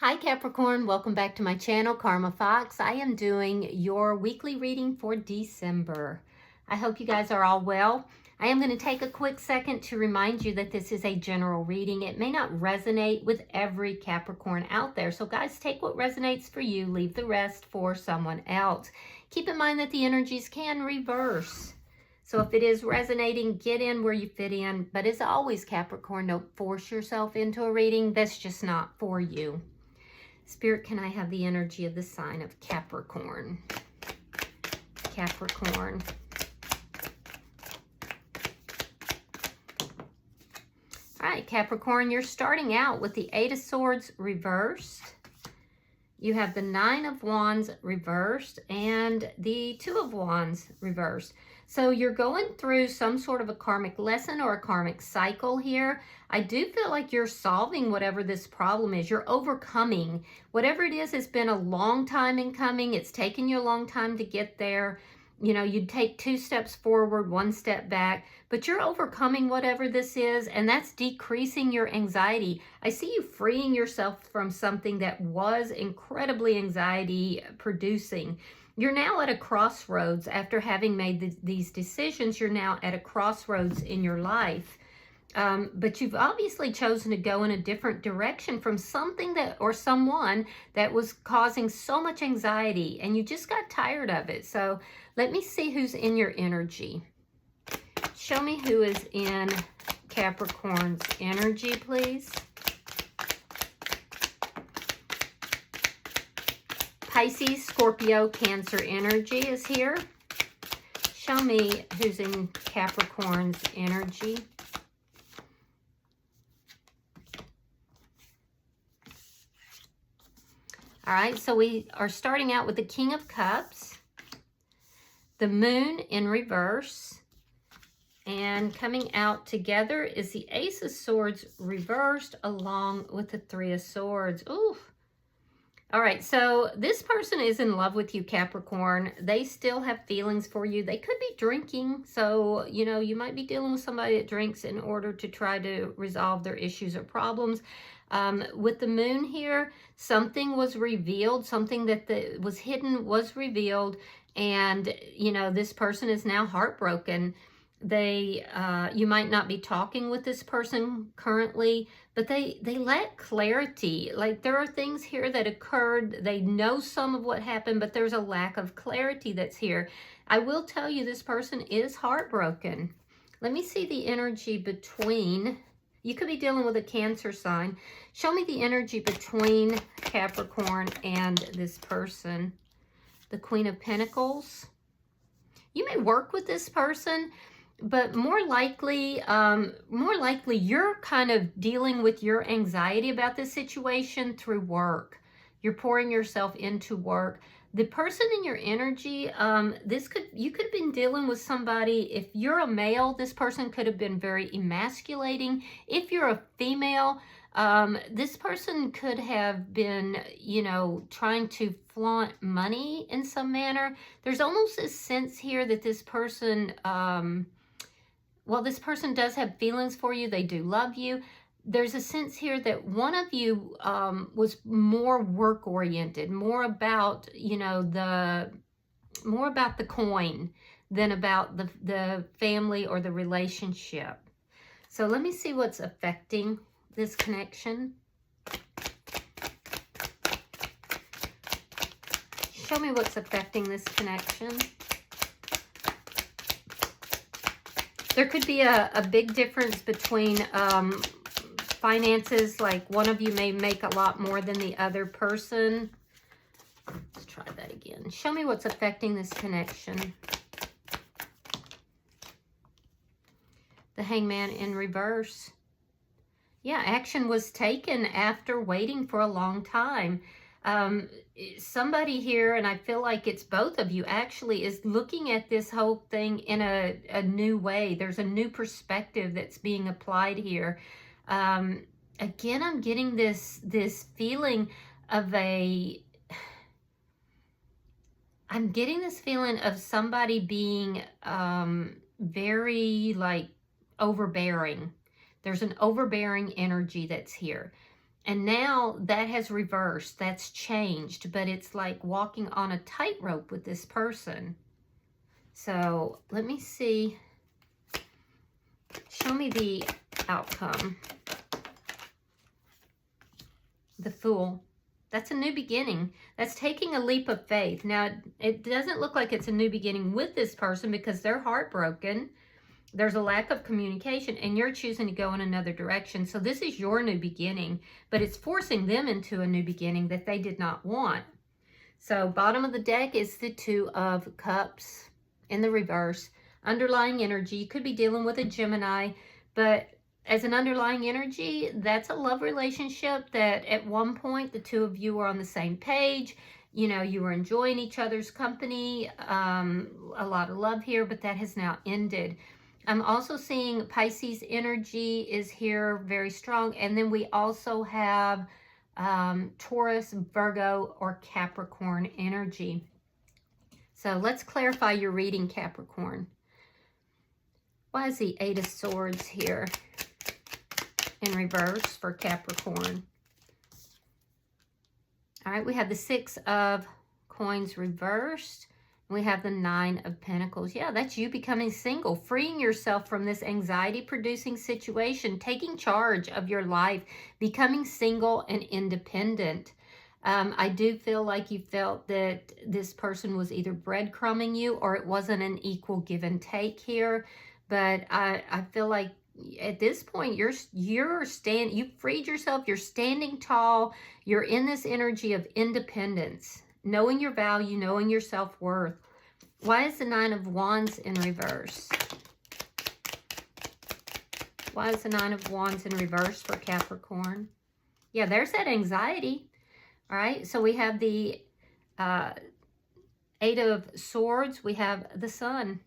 Hi Capricorn, welcome back to my channel, Karma Fox. I am doing your weekly reading for December. I hope you guys are all well. I am going to take a quick second to remind you that this is a general reading. It may not resonate with every Capricorn out there. So guys, take what resonates for you, leave the rest for someone else. Keep in mind that the energies can reverse. So if it is resonating, get in where you fit in. But as always, Capricorn, don't force yourself into a reading that's just not for you. Spirit, can I have the energy of the sign of Capricorn? Capricorn. All right, Capricorn, you're starting out with the Eight of Swords reversed. You have the Nine of Wands reversed and the Two of Wands reversed. So you're going through some sort of a karmic lesson or a karmic cycle here. I do feel like you're solving whatever this problem is. You're overcoming. Whatever it is, it's been a long time in coming. It's taken you a long time to get there. You know, you'd take 2 steps forward, 1 step back, but you're overcoming whatever this is, and that's decreasing your anxiety. I see you freeing yourself from something that was incredibly anxiety producing. You're now at a crossroads after having made these decisions. You're now at a crossroads in your life. But you've obviously chosen to go in a different direction from something that, or someone that was causing so much anxiety, and you just got tired of it. So let me see who's in your energy. Show me who is in Capricorn's energy, please. Pisces, Scorpio, Cancer energy is here. Show me who's in Capricorn's energy. All right, so we are starting out with the King of Cups, the Moon in reverse, and coming out together is the Ace of Swords reversed along with the Three of Swords. Ooh. All right, so this person is in love with you, Capricorn. They still have feelings for you. They could be drinking, so, you know, you might be dealing with somebody that drinks in order to try to resolve their issues or problems. With the Moon here, something was revealed, something that was hidden was revealed, and, you know, this person is now heartbroken. You might not be talking with this person currently, but they lack clarity. Like, there are things here that occurred. They know some of what happened, but there's a lack of clarity that's here. I will tell you, this person is heartbroken. Let me see the energy between. You could be dealing with a Cancer sign. Show me the energy between Capricorn and this person. The Queen of Pentacles. You may work with this person, but more likely you're kind of dealing with your anxiety about this situation through work. You're pouring yourself into work. The person in your energy, you could have been dealing with somebody. If you're a male, this person could have been very emasculating. If you're a female, this person could have been, you know, trying to flaunt money in some manner. There's almost a sense here that this person, well, this person does have feelings for you. They do love you. There's a sense here that one of you was more work-oriented, more about, you know, more about the coin than about the family or the relationship. So let me see what's affecting this connection. Show me what's affecting this connection. There could be a big difference between finances, like one of you may make a lot more than the other person. Let's try that again. Show me what's affecting this connection. The Hangman in reverse. Yeah, action was taken after waiting for a long time. Somebody here, and I feel like it's both of you actually, is looking at this whole thing in a new way. There's a new perspective that's being applied here. Again, I'm getting this feeling of I'm getting this feeling of somebody being very like overbearing. There's an overbearing energy that's here. And now that has reversed. That's changed. But it's like walking on a tightrope with this person. So let me see. Show me the outcome. The Fool. That's a new beginning. That's taking a leap of faith. Now, it doesn't look like it's a new beginning with this person because they're heartbroken. There's a lack of communication, and you're choosing to go in another direction. So this is your new beginning, but it's forcing them into a new beginning that they did not want. So bottom of the deck is the Two of Cups in the reverse. Underlying energy. You could be dealing with a Gemini, but as an underlying energy, that's a love relationship that at one point the two of you were on the same page. You know, you were enjoying each other's company. A lot of love here, but that has now ended. I'm also seeing Pisces energy is here very strong. And then we also have Taurus, Virgo, or Capricorn energy. So let's clarify your reading, Capricorn. Why is the Eight of Swords here in reverse for Capricorn? All right, we have the Six of Coins reversed. We have the Nine of Pentacles. Yeah, that's you becoming single, freeing yourself from this anxiety-producing situation, taking charge of your life, becoming single and independent. I do feel like you felt that this person was either breadcrumbing you or it wasn't an equal give and take here. But I feel like at this point, you've freed yourself, you're standing tall, you're in this energy of independence, knowing your value, knowing your self-worth. Why is the Nine of Wands in reverse? Why is the Nine of Wands in reverse for Capricorn? Yeah, there's that anxiety. All right, so we have the Eight of Swords, we have the Sun.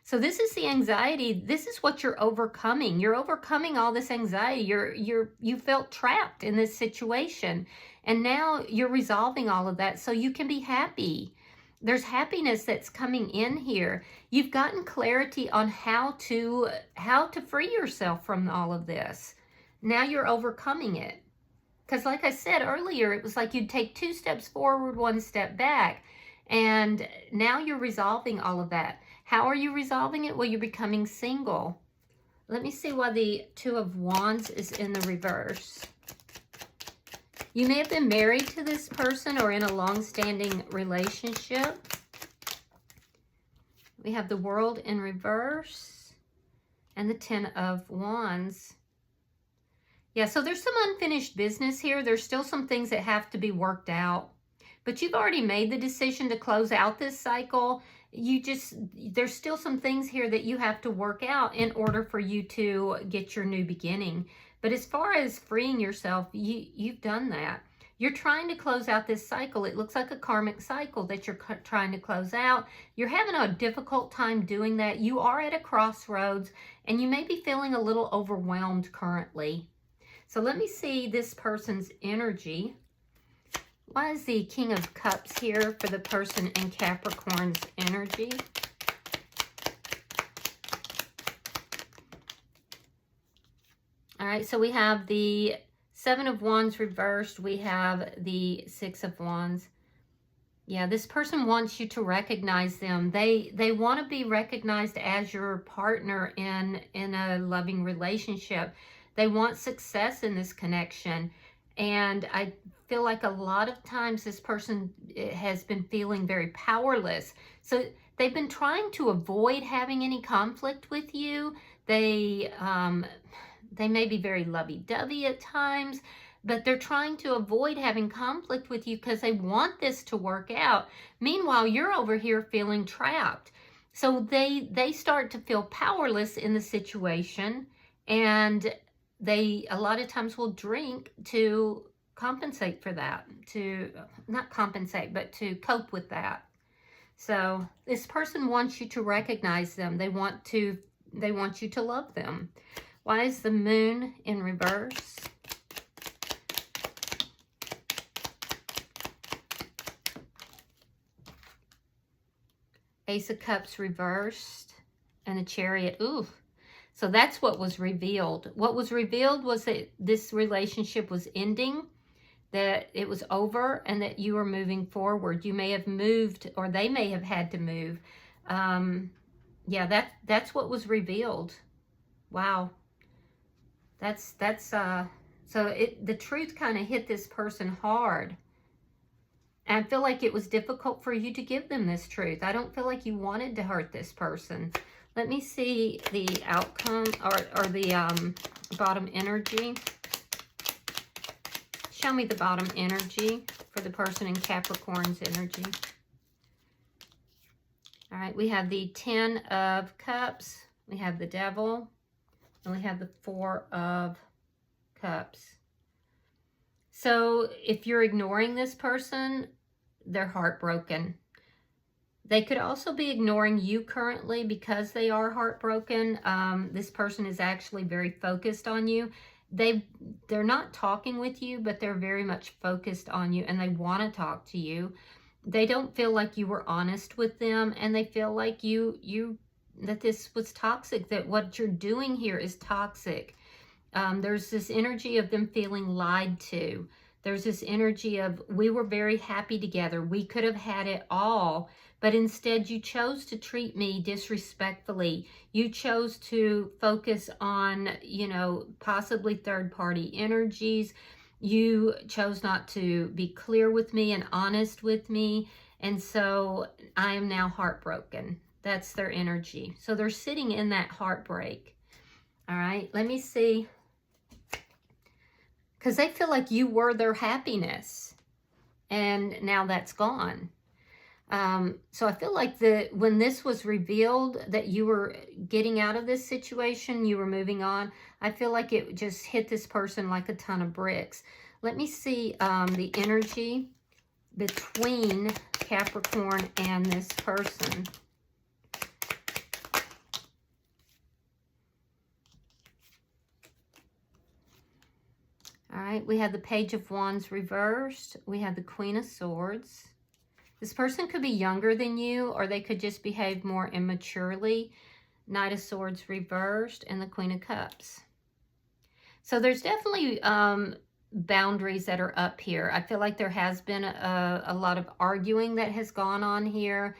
So this is the anxiety. This is what you're overcoming. You're overcoming all this anxiety. You felt trapped in this situation. And now you're resolving all of that so you can be happy. There's happiness that's coming in here. You've gotten clarity on how to free yourself from all of this. Now you're overcoming it. Because like I said earlier, it was like you'd take 2 steps forward, 1 step back. And now you're resolving all of that. How are you resolving it? Well, you're becoming single. Let me see why the Two of Wands is in the reverse. You may have been married to this person or in a long-standing relationship. We have the World in reverse and the Ten of Wands. Yeah, so there's some unfinished business here. There's still some things that have to be worked out. But you've already made the decision to close out this cycle. There's still some things here that you have to work out in order for you to get your new beginning. But as far as freeing yourself, you've done that. You're trying to close out this cycle. It looks like a karmic cycle that you're trying to close out. You're having a difficult time doing that. You are at a crossroads and you may be feeling a little overwhelmed currently. So let me see this person's energy. Why is the King of Cups here for the person in Capricorn's energy? All right, so we have the Seven of Wands reversed. We have the Six of Wands. Yeah, this person wants you to recognize them. They want to be recognized as your partner in a loving relationship. They want success in this connection. And I feel like a lot of times this person has been feeling very powerless. So they've been trying to avoid having any conflict with you. They may be very lovey-dovey at times, but they're trying to avoid having conflict with you because they want this to work out. Meanwhile, you're over here feeling trapped. So they start to feel powerless in the situation, and they a lot of times will drink to compensate for that, not compensate, but to cope with that. So this person wants you to recognize them. They want you to love them. Why is the Moon in reverse? Ace of Cups reversed and the Chariot. Ooh. So that's what was revealed. What was revealed was that this relationship was ending, that it was over, and that you were moving forward. You may have moved, or they may have had to move. Yeah, that's what was revealed. Wow. So the truth kind of hit this person hard. And I feel like it was difficult for you to give them this truth. I don't feel like you wanted to hurt this person. Let me see the outcome, or the bottom energy. Show me the bottom energy for the person in Capricorn's energy. All right, we have the 10 of Cups, we have the Devil, and we have the 4 of Cups. So if you're ignoring this person, they're heartbroken. They could also be ignoring you currently because they are heartbroken. This person is actually very focused on you. They're not talking with you, but they're very much focused on you, and they want to talk to you. They don't feel like you were honest with them, and they feel like that this was toxic, that what you're doing here is toxic. There's this energy of them feeling lied to. There's this energy of, we were very happy together. We could have had it all, but instead you chose to treat me disrespectfully. You chose to focus on, possibly third-party energies. You chose not to be clear with me and honest with me. And so I am now heartbroken. That's their energy. So they're sitting in that heartbreak. All right, let me see. Because they feel like you were their happiness, and now that's gone. So I feel like when this was revealed that you were getting out of this situation, you were moving on, I feel like it just hit this person like a ton of bricks. Let me see the energy between Capricorn and this person. All right, we have the Page of Wands reversed. We have the Queen of Swords. This person could be younger than you, or they could just behave more immaturely. Knight of Swords reversed, and the Queen of Cups. So there's definitely boundaries that are up here. I feel like there has been a lot of arguing that has gone on here.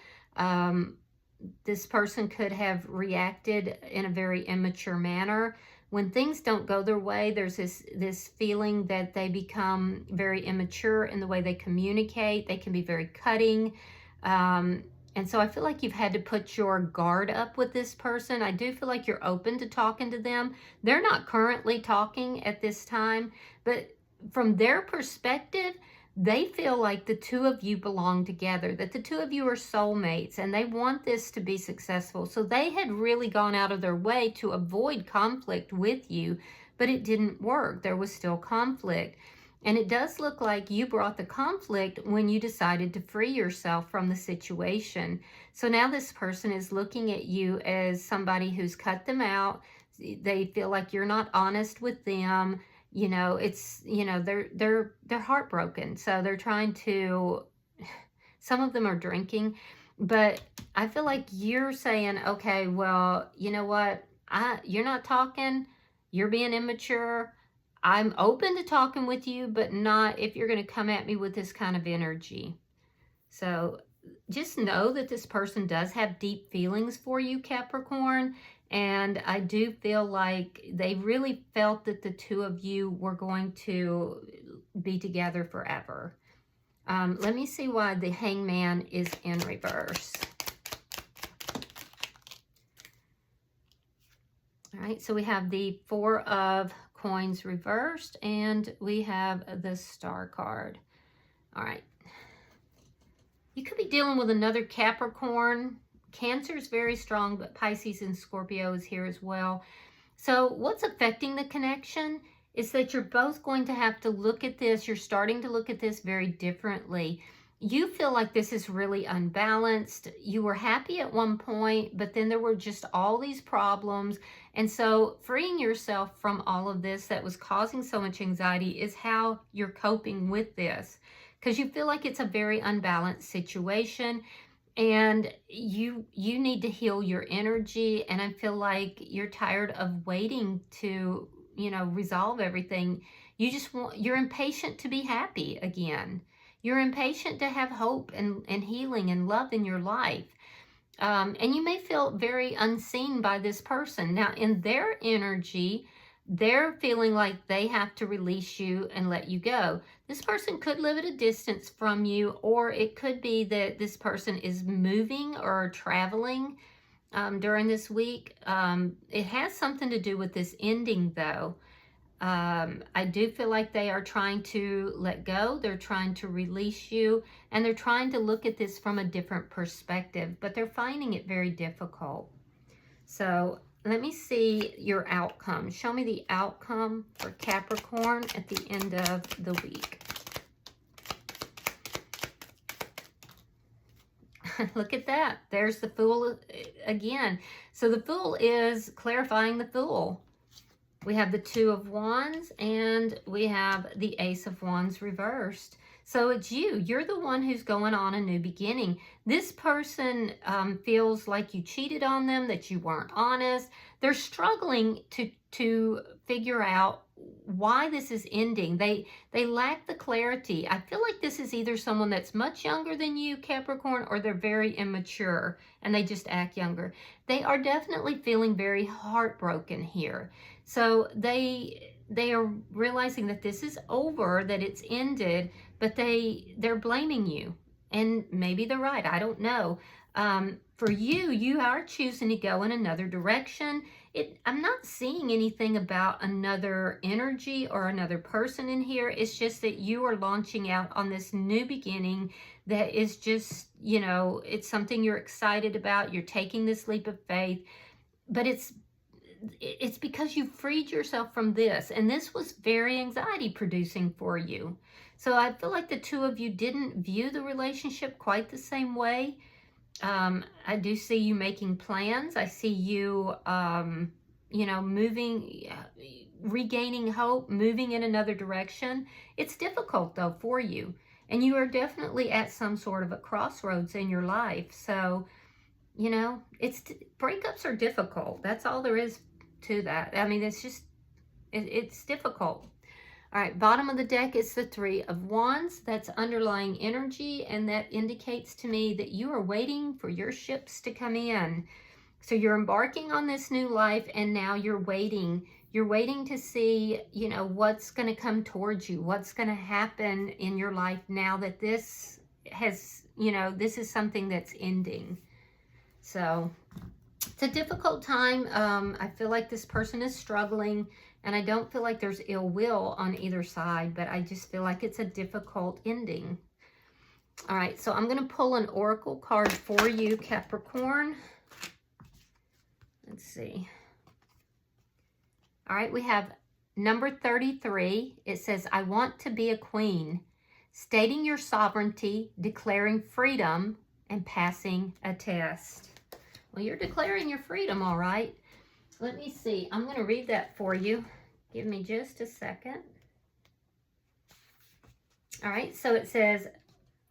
This person could have reacted in a very immature manner. When things don't go their way, there's this feeling that they become very immature in the way they communicate. They can be very cutting. And so I feel like you've had to put your guard up with this person. I do feel like you're open to talking to them. They're not currently talking at this time, but from their perspective, they feel like the two of you belong together, that the two of you are soulmates, and they want this to be successful. So they had really gone out of their way to avoid conflict with you, but it didn't work. There was still conflict. And it does look like you brought the conflict when you decided to free yourself from the situation. So now this person is looking at you as somebody who's cut them out. They feel like you're not honest with them. They're heartbroken. So they're trying to, some of them are drinking, but I feel like you're saying, okay, well, you know what? You're not talking, you're being immature. I'm open to talking with you, but not if you're going to come at me with this kind of energy. So just know that this person does have deep feelings for you, Capricorn. And I do feel like they really felt that the two of you were going to be together forever. Let me see why the Hangman is in reverse. All right, so we have the Four of Coins reversed, and we have the Star card. All right. You could be dealing with another Capricorn. Cancer is very strong, but Pisces and Scorpio is here as well. So what's affecting the connection is that you're both going to have to look at this. You're starting to look at this very differently. You feel like this is really unbalanced. You were happy at one point, but then there were just all these problems. And so freeing yourself from all of this that was causing so much anxiety is how you're coping with this, because you feel like it's a very unbalanced situation. And you need to heal your energy, and I feel like you're tired of waiting to, resolve everything. You're impatient to be happy again. You're impatient to have hope and healing and love in your life. And you may feel very unseen by this person. Now, in their energy, they're feeling like they have to release you and let you go. This person could live at a distance from you, or it could be that this person is moving or traveling during this week. It has something to do with this ending, though. I do feel like they are trying to let go. They're trying to release you, and they're trying to look at this from a different perspective, but they're finding it very difficult. So let me see your outcome. Show me the outcome for Capricorn at the end of the week. Look at that. There's the Fool again. So the Fool is clarifying the Fool. We have the Two of Wands, and we have the Ace of Wands reversed. So it's you. You're the one who's going on a new beginning. This person feels like you cheated on them, that you weren't honest. They're struggling to figure out why this is ending. They lack the clarity. I feel like this is either someone that's much younger than you, Capricorn, or they're very immature and they just act younger. They are definitely feeling very heartbroken here. So they are realizing that this is over, that it's ended, but they're blaming you. And maybe they're right. I don't know. For you are choosing to go in another direction. I'm not seeing anything about another energy or another person in here. It's just that you are launching out on this new beginning that is just, it's something you're excited about. You're taking this leap of faith, but it's because you freed yourself from this, and this was very anxiety producing for you. So I feel like the two of you didn't view the relationship quite the same way. I do see you making plans. I see you, moving, regaining hope, moving in another direction. It's difficult though for you, and you are definitely at some sort of a crossroads in your life. So, breakups are difficult. That's all there is to that. I mean, it's difficult. All right, bottom of the deck is the Three of Wands. That's underlying energy, and that indicates to me that you are waiting for your ships to come in. So you're embarking on this new life, and now you're waiting. You're waiting to see, what's going to come towards you, what's going to happen in your life now that this has, this is something that's ending. So it's a difficult time. I feel like this person is struggling, and I don't feel like there's ill will on either side, but I just feel like it's a difficult ending. All right, so I'm going to pull an oracle card for you, Capricorn. Let's see. All right, we have number 33. It says, I want to be a queen, stating your sovereignty, declaring freedom, and passing a test. Well, you're declaring your freedom, all right. Let me see. I'm going to read that for you. Give me just a second. All right, so it says,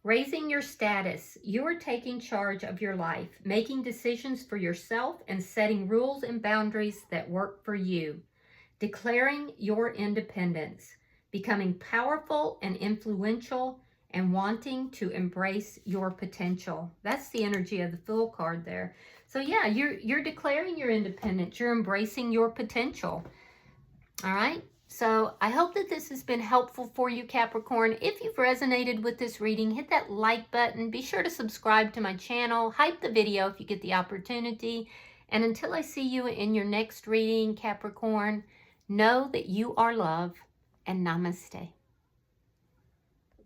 raising your status. You are taking charge of your life, making decisions for yourself, and setting rules and boundaries that work for you. Declaring your independence, becoming powerful and influential, and wanting to embrace your potential. That's the energy of the Fool card there. So yeah, you're declaring your independence. You're embracing your potential. All right. So I hope that this has been helpful for you, Capricorn. If you've resonated with this reading, hit that like button. Be sure to subscribe to my channel. Hype the video if you get the opportunity. And until I see you in your next reading, Capricorn, know that you are love, and namaste.